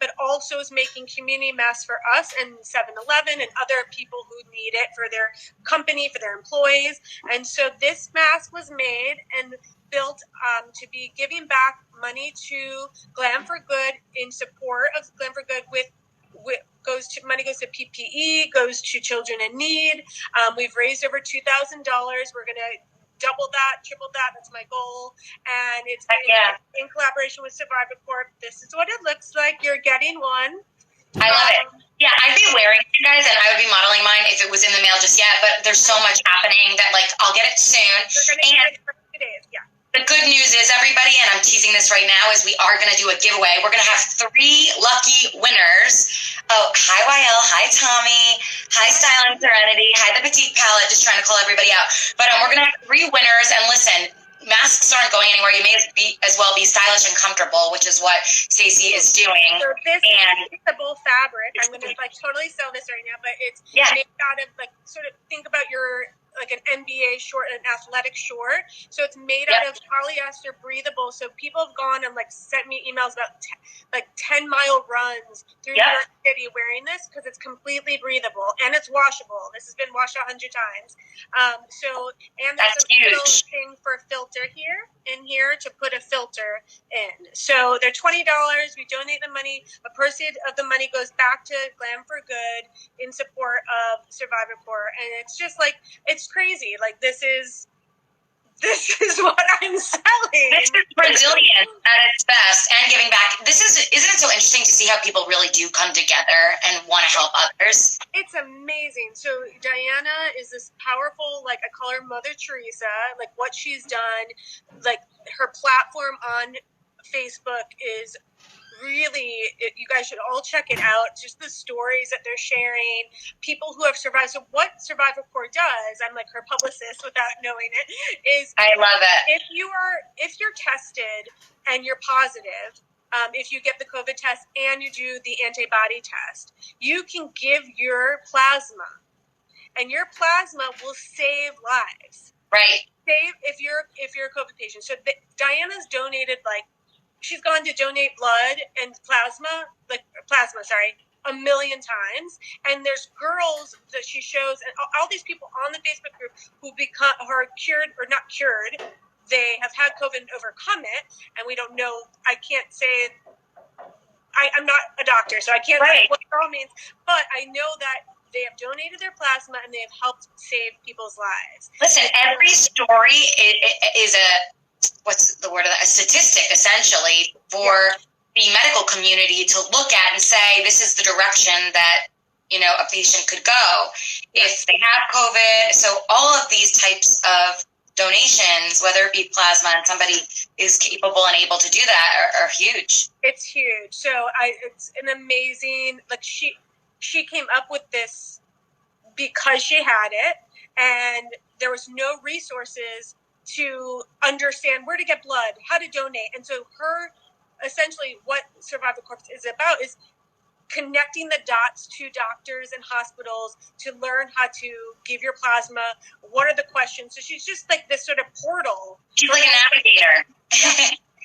but also is making community masks for us and 7-Eleven and other people who need it for their company, for their employees. And so this mask was made and built to be giving back money to Glam for Good in support of Glam for Good with money goes to PPE, goes to children in need. We've raised over $2,000. We're going to double that, triple that. That's my goal. And it's in collaboration with Survivor Corp. This is what it looks like. You're getting one. I love it. Yeah, I'd be wearing it, guys, and I would be modeling mine if it was in the mail just yet. But there's so much happening that, like, I'll get it soon. We're going to get it for 2 days. Yeah. The good news is, everybody, and I'm teasing this right now, is we are going to do a giveaway. We're going to have 3 lucky winners. Oh, hi, YL. Hi, Tommy. Hi, Style and Serenity. Hi, the Petite Palette. Just trying to call everybody out. But we're going to have 3 winners. And listen, masks aren't going anywhere. You may as well be stylish and comfortable, which is what Stacy is doing. So this is breathable fabric. I'm going to totally sell this right now, but it's made out of sort of think about your an NBA short, an athletic short. So it's made out of polyester, breathable. So people have gone and sent me emails about 10-mile runs through New York City wearing this because it's completely breathable and it's washable. This has been washed 100 times. And there's a little thing for a filter here to put a filter in. So they're $20. We donate the money. A proceed of the money goes back to Glam for Good in support of Survivor Corps. And it's just it's crazy. This is what I'm selling. This is resilient at its best and giving back. Isn't it so interesting to see how people really do come together and want to help others? It's amazing. So Diana is this powerful, I call her Mother Teresa, what she's done, her platform on Facebook is really, you guys should all check it out. Just the stories that they're sharing, people who have survived. So what Survivor Corps does, I'm her publicist without knowing it, is I love it. If you're tested and you're positive, if you get the COVID test and you do the antibody test, you can give your plasma, and your plasma will save lives. Right. If you're a COVID patient. So Diana's donated she's gone to donate blood and plasma, 1 million times. And there's girls that she shows, and all these people on the Facebook group who are cured or not cured. They have had COVID and overcome it, and we don't know. I can't say. I'm not a doctor, so I can't say what it all means. But I know that they have donated their plasma and they have helped save people's lives. Listen, every story is what's the word of that? A statistic, essentially, for the medical community to look at and say, this is the direction that, a patient could go if they have COVID. So all of these types of donations, whether it be plasma and somebody is capable and able to do that, are huge. It's huge. So it's an amazing, she came up with this because she had it, and there was no resources to understand where to get blood, how to donate. And so essentially what Survivor Corps is about is connecting the dots to doctors and hospitals to learn how to give your plasma. What are the questions? So she's just this sort of portal. She's like a navigator.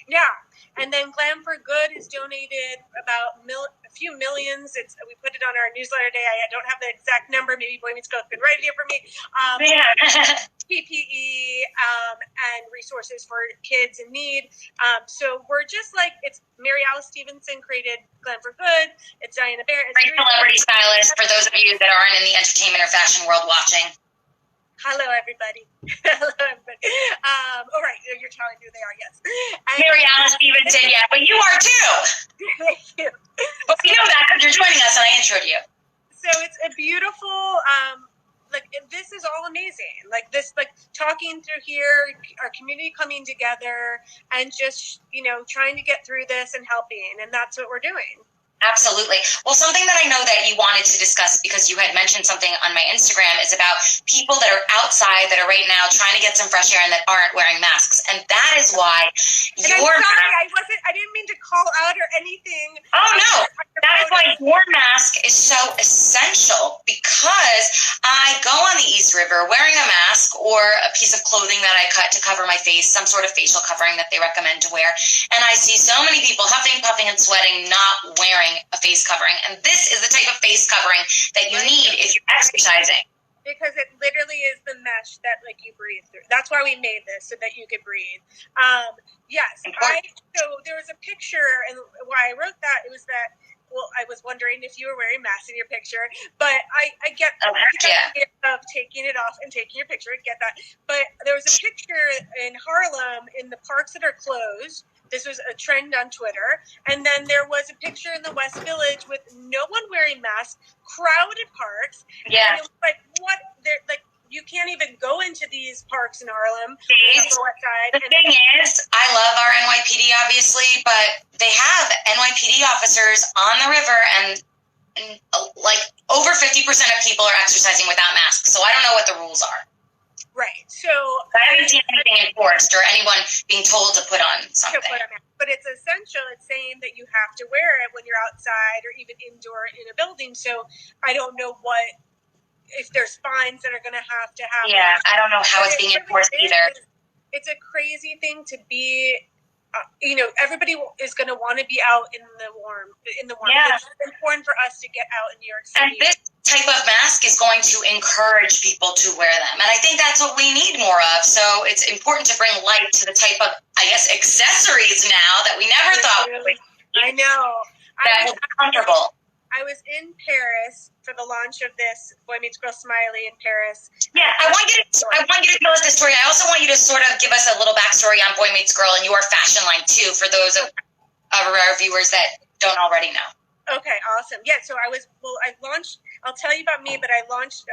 Yeah. And then Glam for Good has donated about a few millions. We put it on our newsletter today. I don't have the exact number. Maybe Boy Meets Girl can write it here for me. PPE and resources for kids in need. So we're just it's Mary Alice Stevenson created Glam for Good. It's Diana Barrett. Great celebrity stylist for those of you that aren't in the entertainment or fashion world watching. Hello, everybody. Hello, everybody. All right, you're telling me who they are, yes. Mary Alice Stevenson, yeah, but you are too. Thank you. But we know that because you're joining us and I introed you. So it's a beautiful, this is all amazing. Talking through here, our community coming together and just, trying to get through this and helping. And that's what we're doing. Absolutely. Well, something that I know that you wanted to discuss because you had mentioned something on my Instagram is about people that are outside that are right now trying to get some fresh air and that aren't wearing masks. And that is why I'm sorry, I didn't mean to call out or anything. Oh, no. That is why your mask is so essential because I go on the East East River wearing a mask or a piece of clothing that I cut to cover my face, some sort of facial covering that they recommend to wear. And I see so many people huffing, puffing, and sweating, not wearing a face covering. And this is the type of face covering that you need if you're exercising. Because it literally is the mesh that like you breathe through. That's why we made this, so that you could breathe. Yes. So there was a picture, and why I wrote that, it was that, well, I was wondering if you were wearing masks in your picture, but I get the idea of taking it off and taking your picture. I get that. But there was a picture in Harlem in the parks that are closed. This was a trend on Twitter. And then there was a picture in the West Village with no one wearing masks, crowded parks. Yeah. And it was like, what? They're like, you can't even go into these parks in Harlem. The thing is, I love our NYPD, obviously, but they have NYPD officers on the river, and like over 50% of people are exercising without masks. So I don't know what the rules are. Right. So I haven't seen anything enforced or anyone being told to put on something. But it's essential. It's saying that you have to wear it when you're outside or even indoor in a building. So I don't know if there's fines that are going to happen. Yeah, I don't know how it's being enforced either. It's a crazy thing to be, everybody is going to want to be out in the warm. Yeah. It's important for us to get out in New York City. And this type of mask is going to encourage people to wear them. And I think that's what we need more of. So it's important to bring light to the type of, I guess, accessories now that we never thought we would. I know. That is comfortable. I was in Paris for the launch of this Boy Meets Girl Smiley in Paris. Yeah, I want you to tell us the story. I also want you to sort of give us a little backstory on Boy Meets Girl and your fashion line too, for those of our viewers that don't already know. Okay, awesome. Yeah, so I launched. I'll tell you about me, but I launched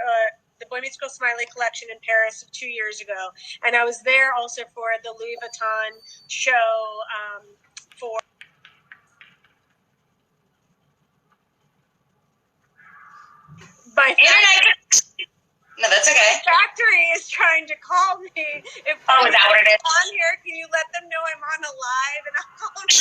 the Boy Meets Girl Smiley collection in Paris 2 years ago, and I was there also for the Louis Vuitton show for. My No, that's okay. The factory is trying to call me. Is that what it is? On here, can you let them know I'm on a live and I'm calling?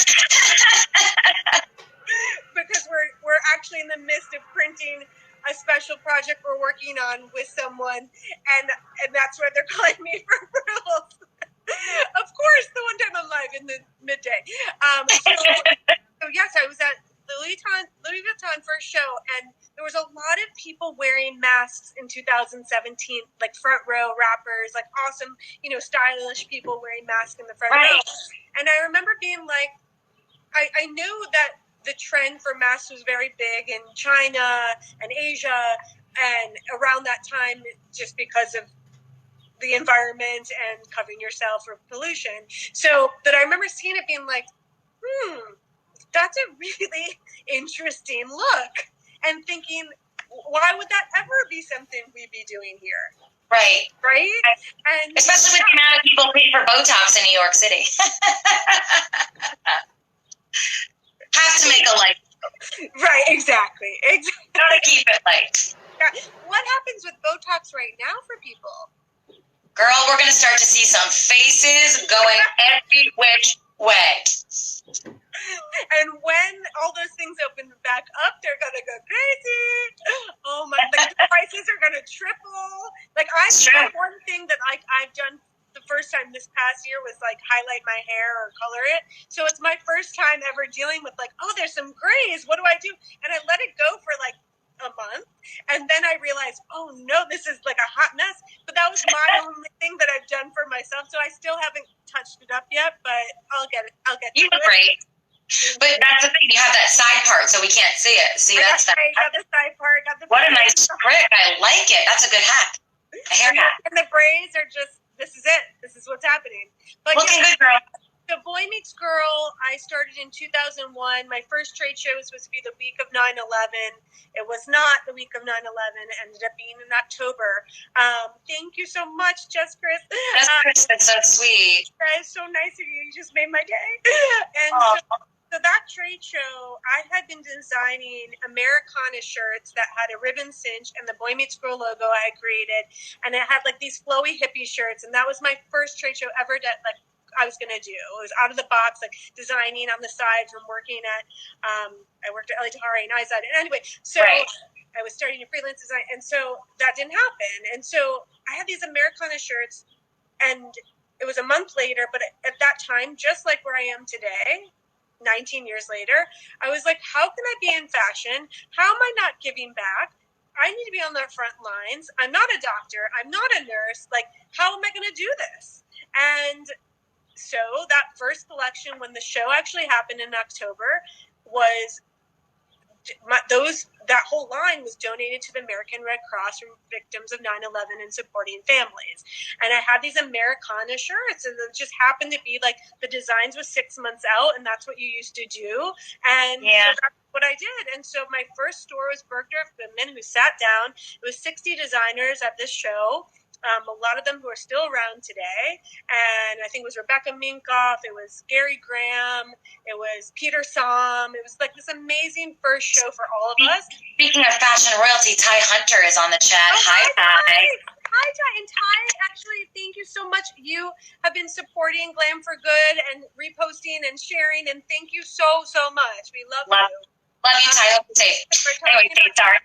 Because we're actually in the midst of printing a special project we're working on with someone, and that's why they're calling me for rules. Of course, the one time I'm live in the midday. So yes, I was at the Louis Vuitton first show, and there was a lot of people wearing masks in 2017, like front row rappers, like awesome, stylish people wearing masks in the front row. And I remember being like, I knew that the trend for masks was very big in China and Asia, and around that time, just because of the environment and covering yourself for pollution. So, but I remember seeing it being like, that's a really interesting look. And thinking, why would that ever be something we'd be doing here? Right. And especially with the amount of people pay for Botox in New York City. Have to make a light. Right, exactly. Gotta keep it light. Yeah. What happens with Botox right now for people? Girl, we're going to start to see some faces going every which way. And when all those things open back up, they're going to go crazy. Oh my, the prices are going to triple. Like one thing that I've done the first time this past year was like highlight my hair or color it. So it's my first time ever dealing with like, oh, there's some grays. What do I do? And I let it go for like a month. And then I realized, oh no, this is like a hot mess. But that was my only thing that I've done for myself. So I still haven't touched it up yet, but I'll get you look great. But that's the thing, you have that side part, so we can't see it. See, that's the side part. What a nice trick. I like it. That's a good hack. A hair hack. And the braids are just, this is it. This is what's happening. But looking good, girl. The Boy Meets Girl, I started in 2001. My first trade show was supposed to be the week of 9/11. It was not the week of 9/11. It ended up being in October. Thank you so much, Jess Chris. That's so sweet. That is so nice of you. You just made my day. And so that trade show, I had been designing Americana shirts that had a ribbon cinch and the Boy Meets Girl logo I created. And it had like these flowy hippie shirts. And that was my first trade show ever that like I was going to do. It was out of the box, like designing on the side from working at, I worked at Tahari and Izod. And anyway, so I was starting to freelance design. And so that didn't happen. And so I had these Americana shirts, and it was a month later, but at that time, just like where I am today, 19 years later, I was like, how can I be in fashion? How am I not giving back? I need to be on the front lines. I'm not a doctor. I'm not a nurse. Like, how am I going to do this? And so that first collection, when the show actually happened in October, was that whole line was donated to the American Red Cross for victims of 9/11 and supporting families. And I had these Americana shirts, and it just happened to be like the designs was 6 months out, and that's what you used to do. And so that's what I did. And so my first store was Bergdorf Goodman, who sat down. It was 60 designers at this show. A lot of them who are still around today. And I think it was Rebecca Minkoff. It was Gary Graham. It was Peter Somm. It was like this amazing first show for all of us. Speaking of fashion royalty, Ty Hunter is on the chat. Oh, hi, Ty. Hi, Ty. And Ty, actually, thank you so much. You have been supporting Glam for Good and reposting and sharing. And thank you so, so much. We love you. Love you, Ty. Hope you're safe. Anyway, sorry.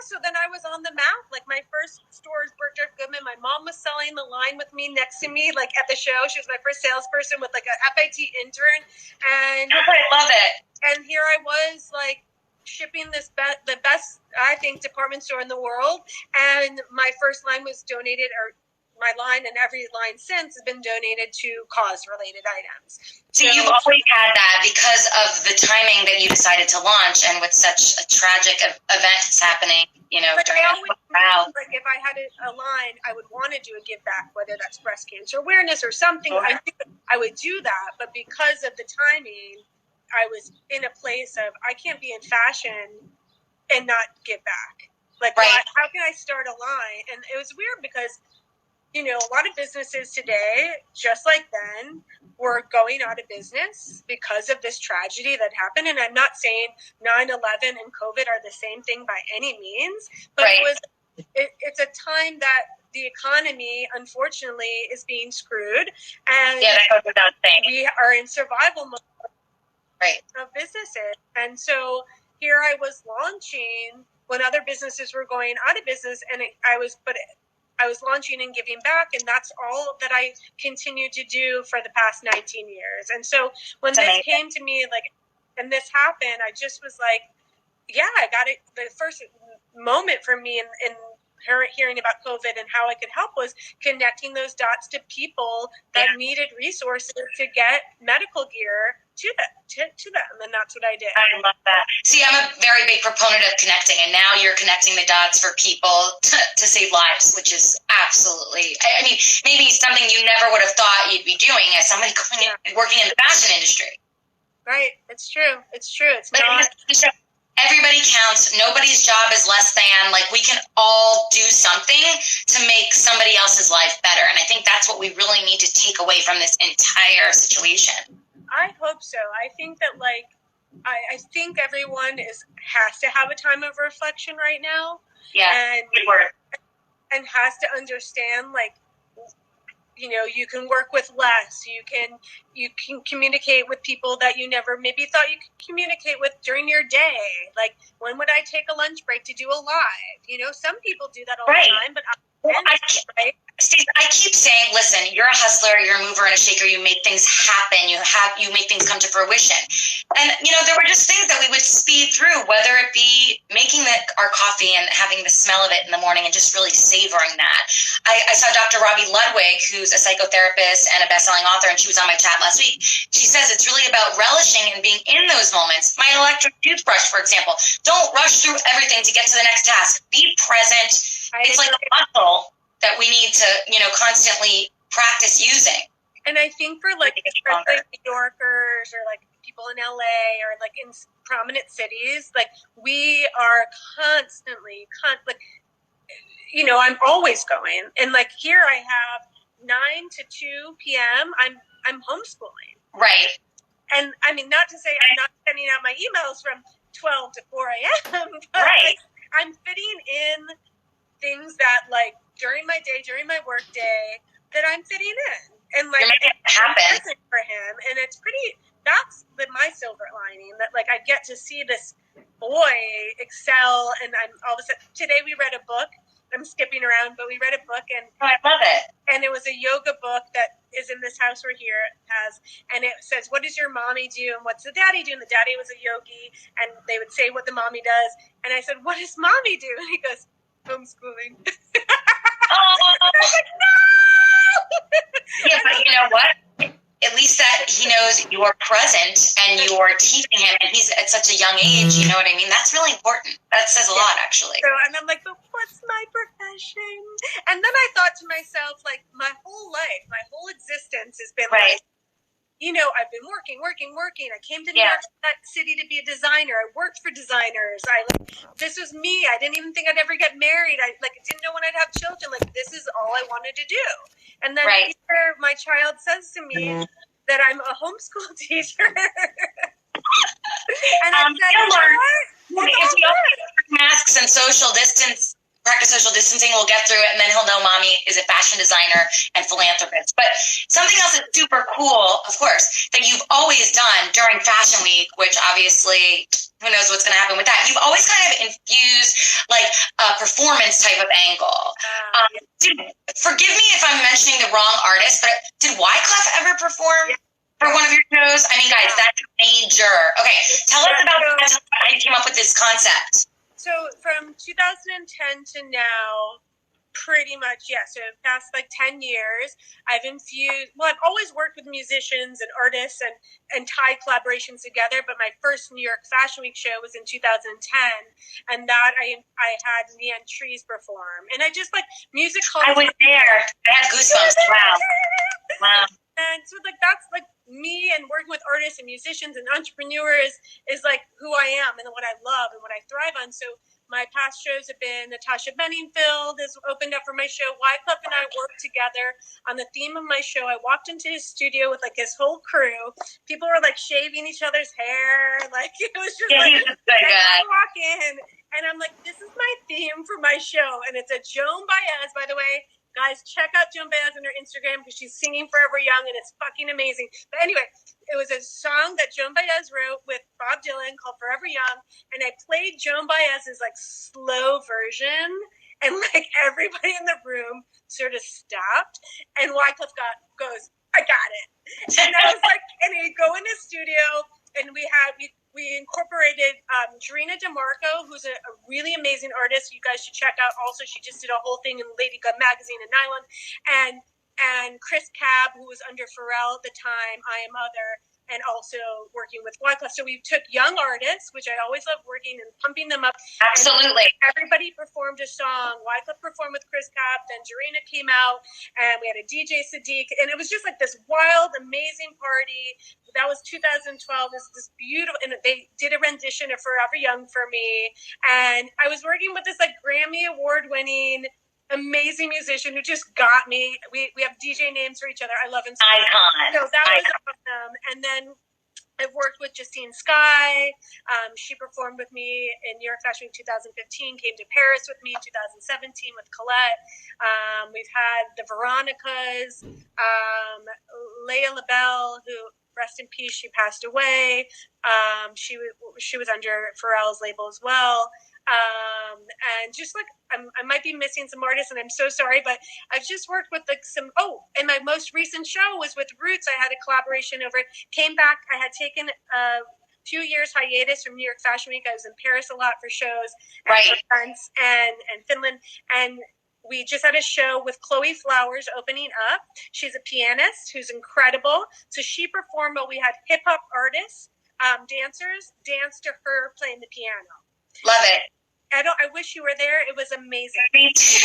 So then I was on the map. Like, my first store is Bergdorf Goodman. My mom was selling the line with me next to me, like at the show. She was my first salesperson with like a FIT intern. And I love it. And here I was, like, shipping the best, I think, department store in the world. And my first line was donated, or my line and every line since has been donated to cause-related items. So you've always had that because of the timing that you decided to launch, and with such a tragic event happening, you know. But I always knew, like, if I had a line, I would want to do a give back, whether that's breast cancer awareness or something. I knew I would do that, but because of the timing, I was in a place of, I can't be in fashion and not give back. Like, how can I start a line? And it was weird because, you know, a lot of businesses today, just like then, were going out of business because of this tragedy that happened. And I'm not saying 9/11 and COVID are the same thing by any means, but it's a time that the economy, unfortunately, is being screwed. And that goes without saying. We are in survival mode of businesses. And so here I was launching when other businesses were going out of business, and I was launching and giving back, and that's all that I continued to do for the past 19 years. And so when this came to me, like, and this happened, I just was like, yeah, I got it. The first moment for me in hearing about COVID and how I could help was connecting those dots to people that needed resources to get medical gear to them, and that's what I did. I love that. See, I'm a very big proponent of connecting, and now you're connecting the dots for people to save lives, which is absolutely, I mean, maybe something you never would have thought you'd be doing as somebody working in the fashion industry. Right. It's true. It's but not. Everybody counts. Nobody's job is less than. Like, we can all do something to make somebody else's life better. And I think that's what we really need to take away from this entire situation. I hope so. I think that, like, I think everyone has to have a time of reflection right now. Yeah, good word. And has to understand, like, you know, you can work with less. You can communicate with people that you never maybe thought you could communicate with during your day. Like, when would I take a lunch break to do a live? You know, some people do that all the time, but I keep saying, listen, you're a hustler, you're a mover and a shaker, you make things happen, you make things come to fruition. And, you know, there were just things that we would speed through, whether it be making our coffee and having the smell of it in the morning and just really savoring that. I saw Dr. Robbie Ludwig, who's a psychotherapist and a best-selling author, and she was on my chat last week. She says it's really about relishing and being in those moments. My electric toothbrush, for example. Don't rush through everything to get to the next task. Be present. It's like a muscle that we need to, you know, constantly practice using. And I think for, like, especially New Yorkers or, like, people in LA or, like, in prominent cities, like, we are constantly, like, you know, I'm always going. And, like, here I have 9 to 2 p.m. I'm homeschooling. Right. And, I mean, not to say I'm not sending out my emails from 12 to 4 a.m., but like, I'm fitting in things that, like, during my day, during my work day, that I'm fitting in, and like you're making it happen for him, and it's pretty. That's my silver lining, that like I get to see this boy excel, and I'm all of a sudden. Today we read a book. I'm skipping around, but we read a book, and I love it. And it was a yoga book that is in this house we're here has, and it says, "What does your mommy do, and what's the daddy do?" And the daddy was a yogi, and they would say what the mommy does, and I said, "What does mommy do?" And he goes, "Homeschooling." Oh. I was like, no! Yeah, but you know what? At least that he knows you're present and you're teaching him, and he's at such a young age, you know what I mean? That's really important. That says a lot, actually. So, and I'm like, but what's my profession? And then I thought to myself, like, my whole life, my whole existence has been like, you know, I've been working. I came to New York City to be a designer. I worked for designers. This was me. I didn't even think I'd ever get married. I didn't know when I'd have children. Like, this is all I wanted to do. And then later, my child says to me that I'm a homeschool teacher. And I said, if you don't masks and practice social distancing, we'll get through it, and then he'll know mommy is a fashion designer and philanthropist. But something else that's super cool, of course, that you've always done during Fashion Week, which obviously, who knows what's going to happen with that, you've always kind of infused like a performance type of angle. Forgive me if I'm mentioning the wrong artist, but did Wyclef ever perform for one of your shows? I mean, guys, that's major. Okay, tell us about how you came up with this concept. So from 2010 to now, pretty much, so the past like 10 years, I've always worked with musicians and artists and tied collaborations together, but my first New York Fashion Week show was in 2010, and that I had Leanne Trees perform, and I just like music. I was there. I had goosebumps. Wow. And so like that's like me, and working with artists and musicians and entrepreneurs is like who I am and what I love and what I thrive on. So my past shows have been Natasha Bedingfield has opened up for my show. Wyclef and I worked together on the theme of my show. I walked into his studio with like his whole crew. People were like shaving each other's hair. Like it was just I walk in and I'm like, this is my theme for my show. And it's a Joan Baez, by the way. Guys, check out Joan Baez on her Instagram because she's singing Forever Young and it's fucking amazing. But anyway, it was a song that Joan Baez wrote with Bob Dylan called Forever Young, and I played Joan Baez's like slow version, and like everybody in the room sort of stopped, and Wyclef goes, "I got it," and I was like, and he'd go in the studio, and we incorporated Drina DeMarco, who's a really amazing artist. You guys should check out. Also, she just did a whole thing in Lady Gaga magazine in Nylon, and Chris Cab, who was under Pharrell at the time, I Am Other, and also working with Wyclef. So we took young artists, which I always love working and pumping them up. Absolutely. Everybody performed a song. Wyclef performed with Chris Cab, then Jarena came out, and we had a DJ Sadiq, and it was just like this wild, amazing party. That was 2012. This beautiful, and they did a rendition of Forever Young for me, and I was working with this like Grammy award-winning amazing musician who just got me. We have DJ names for each other. I love him so much. Icon. So that was awesome. And then I've worked with Justine Skye. She performed with me in New York Fashion Week 2015, came to Paris with me in 2017 with Colette. We've had the Veronicas, Leah LaBelle, who, rest in peace, she passed away. She was under Pharrell's label as well. And just like I might be missing some artists, and I'm so sorry, but I've just worked with like some. And my most recent show was with Roots. I had a collaboration over it. Came back. I had taken a few years hiatus from New York Fashion Week. I was in Paris a lot for shows, and events, and Finland, and we just had a show with Chloe Flowers opening up. She's a pianist who's incredible. So she performed while we had hip hop artists, dancers dance to her playing the piano. Love it. I wish you were there. It was amazing. Me too.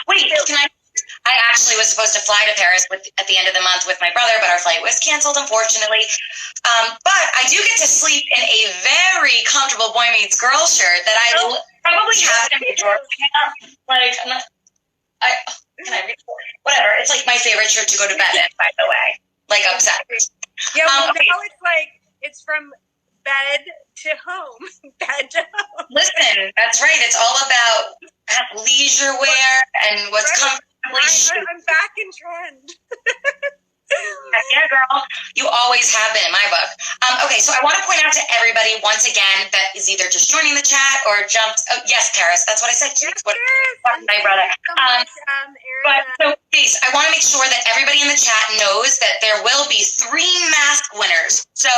Wait, I actually was supposed to fly to Paris at the end of the month with my brother, but our flight was canceled, unfortunately. But I do get to sleep in a very comfortable Boy Meets Girl shirt that I probably have in my drawer. Like, can I read? Whatever. It's like my favorite shirt to go to bed in, by the way. Like, upset. Yeah, well, now it's like, it's from bed to home. Bed to home. Listen, that's right. It's all about leisure wear and what's comfortable I'm back in trend. Yeah, girl. You always have been in my book. Okay, so I want to point out to everybody once again that is either just joining the chat or jumped. Oh, yes, Karis, that's what I said. Yes, my brother. But so, please, I want to make sure that everybody in the chat knows that there will be 3 mask winners. So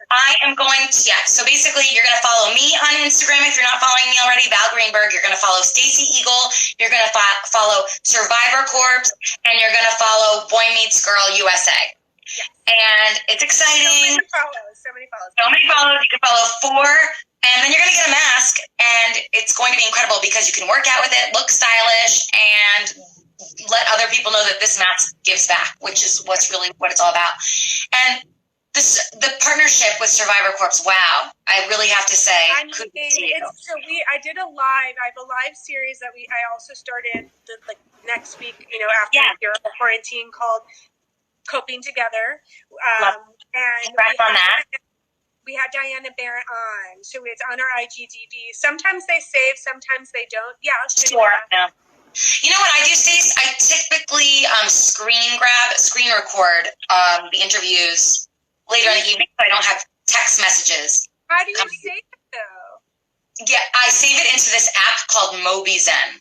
I am going to, so basically you're going to follow me on Instagram if you're not following me already, Val Greenberg. You're going to follow Stacy Igel. You're going to follow Survivor Corps, and you're going to follow Boy Meets Girl USA. Yes. And it's exciting. So many follows. You can follow 4, and then you're going to get a mask, and it's going to be incredible because you can work out with it, look stylish, and let other people know that this mask gives back, which is what's really what it's all about. And the partnership with Survivor Corps, wow, I really have to say. I did a live. I have a live series that I also started next week, after your quarantine, called Coping Together. And congrats on that. We had Diana Barrett on, so it's on our IGTV. Sometimes they save, sometimes they don't. Yeah, sure. Yeah. You know what I do, Stace? I typically screen record the interviews later in the evening, so I don't have text messages. How do you save it, though? Yeah, I save it into this app called MobiZen.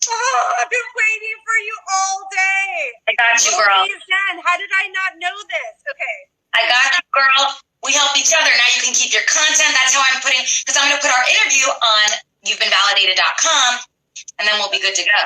Oh, I've been waiting for you all day. I got you, girl. MobiZen. How did I not know this? Okay. I got you, girl. We help each other. Now you can keep your content. That's how I'm putting, because I'm going to put our interview on you'vebeenvalidated.com, and then we'll be good to go.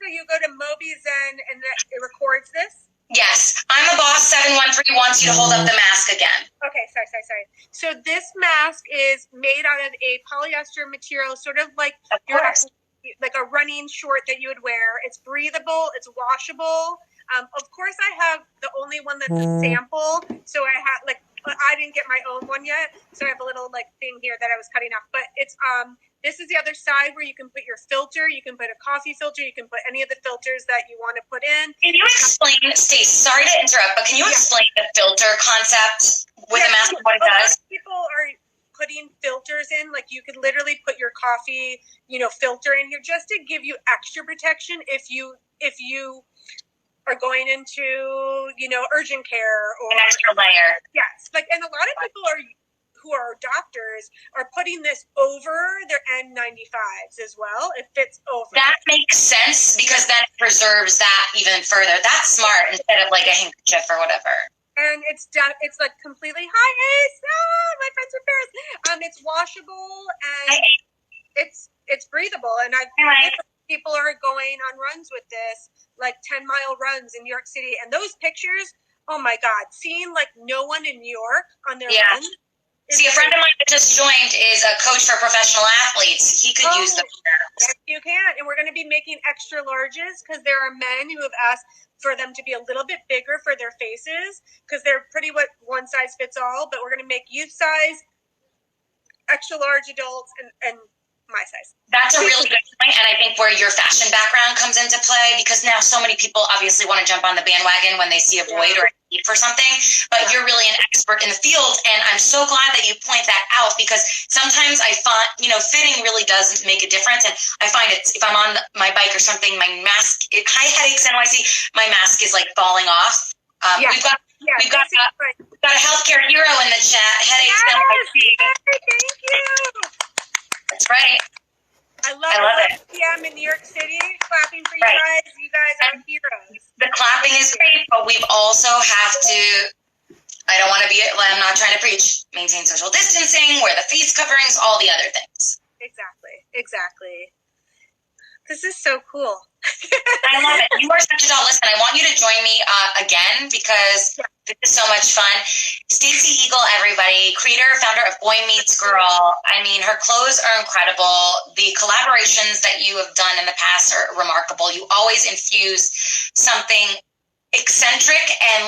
So you go to MobiZen and it records this? Yes. I'm a boss 713 wants you to hold up the mask again. Okay, sorry. So this mask is made out of a polyester material, sort of like a running short that you would wear. It's breathable. It's washable. Of course, I have the only one that's a sample. So I didn't get my own one yet. So I have a little thing here that I was cutting off. But it's this is the other side where you can put your filter. You can put a coffee filter. You can put any of the filters that you want to put in. Can you explain, Stace? Sorry to interrupt, but can you explain the filter concept with the mask and what it does? People are putting filters in, you could literally put your coffee, filter in here just to give you extra protection if you are going into, urgent care or an extra layer. Yes, and a lot of people who are doctors are putting this over their N95s as well. It fits over. That makes sense because then it preserves that even further. That's smart instead of a handkerchief or whatever. And it's completely Ace. My friends from Paris. It's washable and it's breathable. And people are going on runs with this, 10-mile runs in New York City. And those pictures, oh my God, seeing no one in New York on their runs. See, a friend of mine that just joined is a coach for professional athletes. He could use them. Yes, you can. And we're going to be making extra larges because there are men who have asked for them to be a little bit bigger for their faces because they're pretty one size fits all. But we're going to make youth size, extra large adults, and my size. That's a really good point, and I think where your fashion background comes into play, because now so many people obviously want to jump on the bandwagon when they see a void or a need for something, but you're really an expert in the field, and I'm so glad that you point that out, because sometimes I find, fitting really does make a difference, and I find if I'm on my bike or something, my mask, high headaches NYC, my mask is falling off. We've got a healthcare hero in the chat, headaches NYC. Thank you. That's right. I love it. PM in New York City, clapping for you guys. You guys are heroes. The clapping is great, but we've also have to, I'm not trying to preach, maintain social distancing, wear the face coverings, all the other things. Exactly. This is so cool. I love it. You are such a doll. Listen, I want you to join me again because this is so much fun. Stacy Igel, everybody, creator, founder of Boy Meets Girl. I mean, her clothes are incredible. The collaborations that you have done in the past are remarkable. You always infuse something eccentric and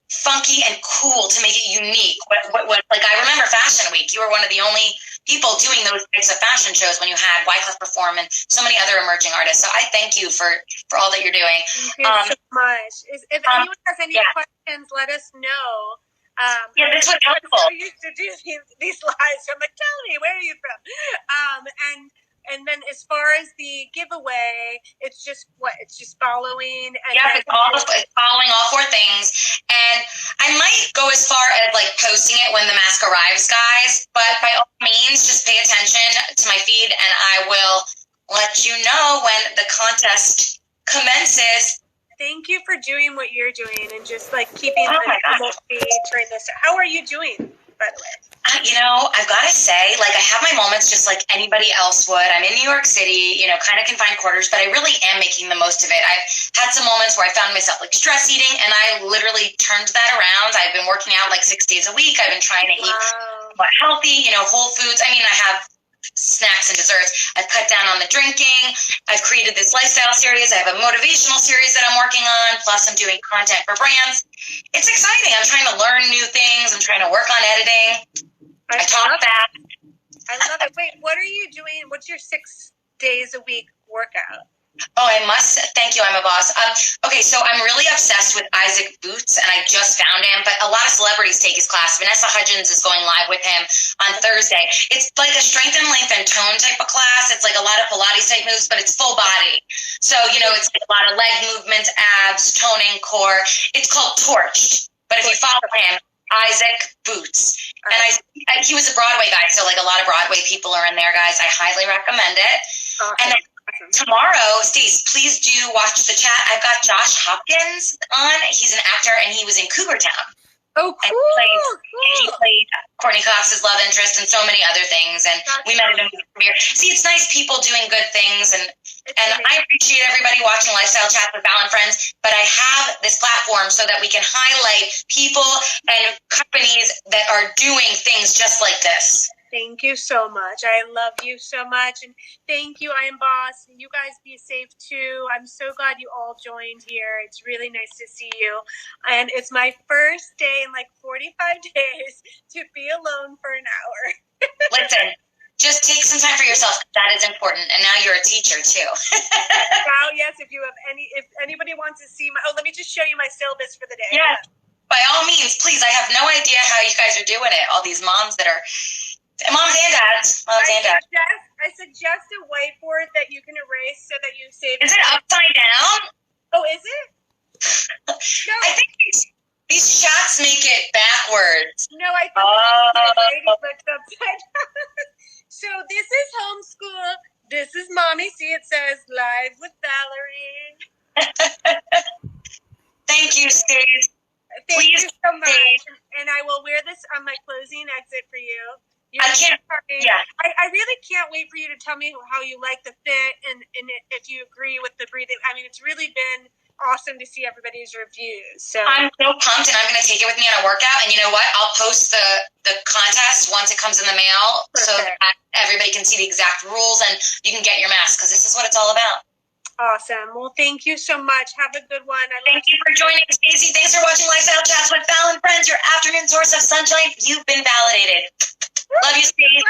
funky and cool to make it unique. I remember Fashion Week. You were one of the only people doing those types of fashion shows when you had Wyclef perform and so many other emerging artists. So I thank you for all that you're doing. Thank you so much. If anyone has any questions, let us know. This was helpful. I used to do these lives. So I'm tell me, where are you from? And then as far as the giveaway, it's just following. And it's following all 4 things. And I might go as far as like posting it when the mask arrives, guys. But by all means, just pay attention to my feed, and I will let you know when the contest commences. Thank you for doing what you're doing and just like keeping train this. How are you doing, by the way? I've got to say, like, I have my moments just like anybody else would. I'm in New York City, kind of confined quarters, but I really am making the most of it. I've had some moments where I found myself like stress eating, and I literally turned that around. I've been working out like 6 days a week. I've been trying to eat healthy, whole foods. I mean, I have snacks and desserts. I've cut down on the drinking. I've created this lifestyle series. I have a motivational series that I'm working on. Plus, I'm doing content for brands. It's exciting. I'm trying to learn new things. I'm trying to work on editing. I talk fast. I love it. Wait, what are you doing? What's your 6 days a week workout? Oh, I must. Thank you. I'm a boss. Okay, so I'm really obsessed with Isaac Boots, and I just found him. But a lot of celebrities take his class. Vanessa Hudgens is going live with him on Thursday. It's like a strength and length and tone type of class. It's like a lot of Pilates type moves, but it's full body. So, it's a lot of leg movements, abs, toning, core. It's called Torched. But if you follow him, Isaac Boots. And he was a Broadway guy, so like a lot of Broadway people are in there, guys. I highly recommend it. Okay. And then tomorrow, Stace, please do watch the chat. I've got Josh Hopkins on. He's an actor, and he was in Cougar Town. Oh, cool. And he played Courtney Cox's love interest and so many other things. And we met at a movie premiere. See, it's nice people doing good things. And I appreciate everybody watching Lifestyle Chat with Val and Friends. But I have this platform so that we can highlight people and companies that are doing things just like this. Thank you so much. I love you so much. And thank you, I am Boss. You guys be safe too. I'm so glad you all joined here. It's really nice to see you. And it's my first day in like 45 days to be alone for an hour. Listen, just take some time for yourself. That is important. And now you're a teacher too. Wow, yes, if anybody wants to see let me just show you my syllabus for the day. Yeah. By all means, please. I have no idea how you guys are doing it. All these moms that are moms and dads. I suggest a whiteboard that you can erase so that you save. Is it upside down? Oh, is it? No. I think these shots make it backwards. No, I think it's upside down. So this is homeschool. This is Mommy. See, it says Live with Valerie. Thank you, Steve. Thank you so much. And I will wear this on my closing exit for you. I really can't wait for you to tell me how you like the fit and if you agree with the breathing. I mean, it's really been awesome to see everybody's reviews. So I'm so pumped, and I'm going to take it with me on a workout. And you know what? I'll post the contest once it comes in the mail. Perfect. So that everybody can see the exact rules and you can get your mask, because this is what it's all about. Awesome. Well, thank you so much. Have a good one. Thank you for joining, Stacy. Thanks for watching Lifestyle Chats with Val and Friends, your afternoon source of sunshine. You've been validated. Love you, Steve.